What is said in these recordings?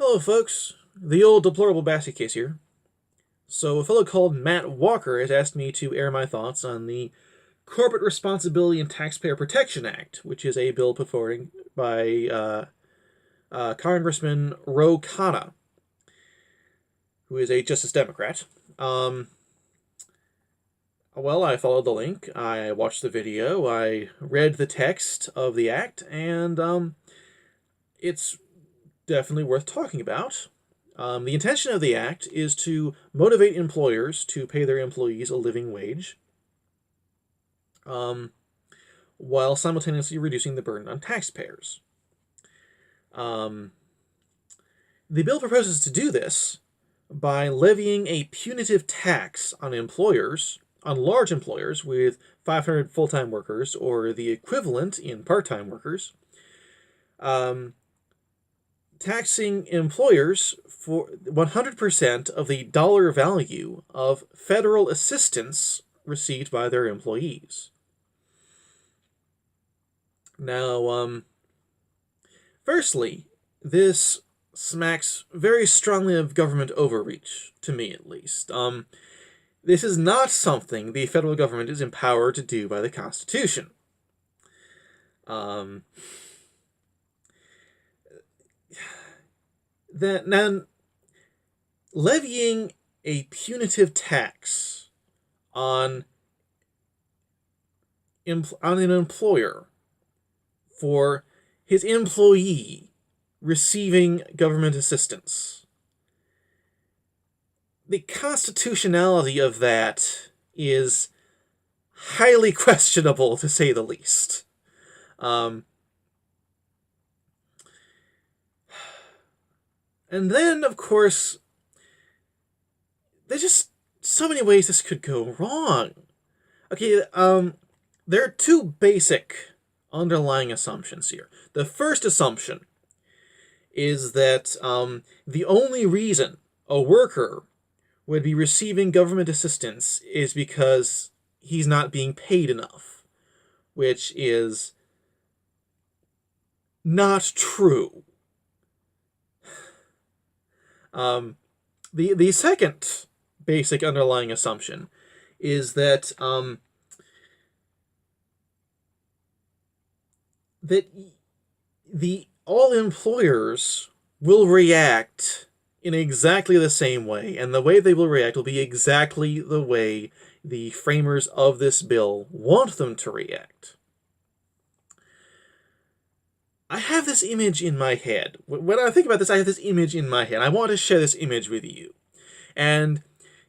Hello, folks. The old deplorable basket case here. So, a fellow called Matt Walker has asked me to air my thoughts on the Corporate Responsibility and Taxpayer Protection Act, which is a bill put forward by Congressman Ro Khanna, who is a Justice Democrat. Well, I followed the link, I watched the video, I read the text of the act, and it's definitely worth talking about. The intention of the act is to motivate employers to pay their employees a living wage, while simultaneously reducing the burden on taxpayers. The bill proposes to do this by levying a punitive tax on large employers with 500 full-time workers or the equivalent in part-time workers, taxing employers for 100% of the dollar value of federal assistance received by their employees. Now, firstly, this smacks very strongly of government overreach, to me at least. This is not something the federal government is empowered to do by the Constitution. Now, levying a punitive tax on an employer for his employee receiving government assistance, the constitutionality of that is highly questionable, to say the least. And then, of course, there's just so many ways this could go wrong. Okay, there are two basic underlying assumptions here. The first assumption is that the only reason a worker would be receiving government assistance is because he's not being paid enough, which is not true. The second basic underlying assumption is that all employers will react in exactly the same way, and the way they will react will be exactly the way the framers of this bill want them to react. I have this image in my head. When I think about this, I have this image in my head. I want to share this image with you. And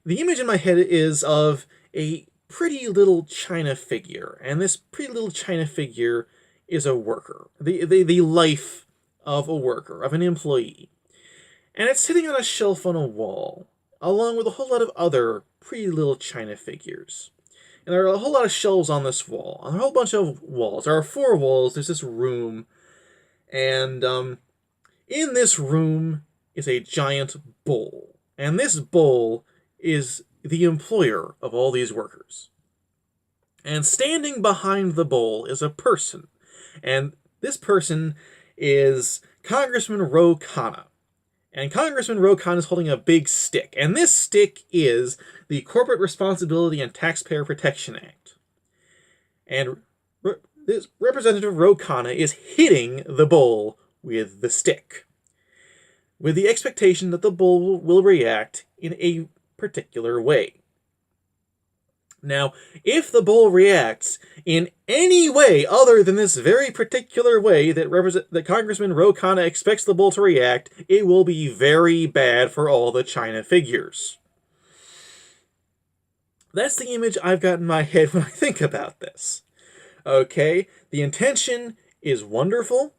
the image in my head is of a pretty little China figure. And this pretty little China figure is a worker. The life of a worker, of an employee. And it's sitting on a shelf on a wall, along with a whole lot of other pretty little China figures. And there are a whole lot of shelves on this wall. A whole bunch of walls. There are 4 walls. There's this room. And in this room is a giant bowl. And this bowl is the employer of all these workers. And standing behind the bowl is a person. And this person is Congressman Ro Khanna. And Congressman Ro Khanna is holding a big stick. And this stick is the Corporate Responsibility and Taxpayer Protection Act. And this Representative Ro Khanna is hitting the bowl with the stick, with the expectation that the bowl will react in a particular way. Now, if the bowl reacts in any way other than this very particular way that Congressman Ro Khanna expects the bowl to react, it will be very bad for all the China figures. That's the image I've got in my head when I think about this. Okay, the intention is wonderful,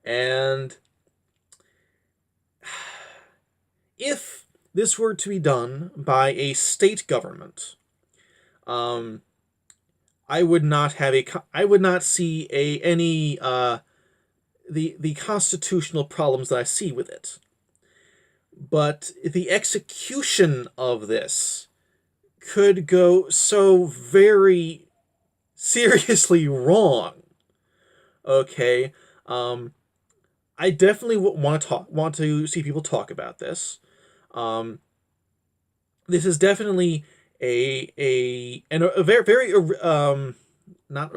and if this were to be done by a state government, I would not see any the constitutional problems that I see with it. But the execution of this could go so very seriously wrong. Okay, I definitely want to see people talk about this. Um, this is definitely a very not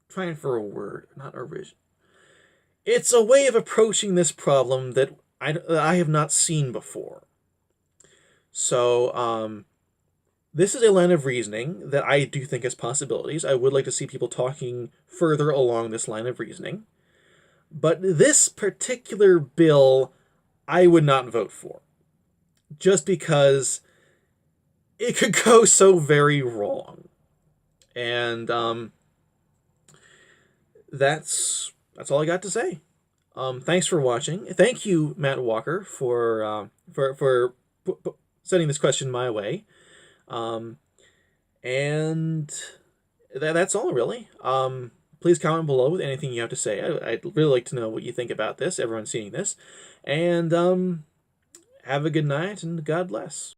trying for a word, not original. It's a way of approaching this problem that I have not seen before. So this is a line of reasoning that I do think has possibilities. I would like to see people talking further along this line of reasoning. But this particular bill, I would not vote for. Just because it could go so very wrong. And that's all I got to say. Thanks for watching. Thank you, Matt Walker, for sending this question my way. Um, and that's all really. Please comment below with anything you have to say. I'd really like to know what you think about this. Everyone seeing this, and have a good night and God bless.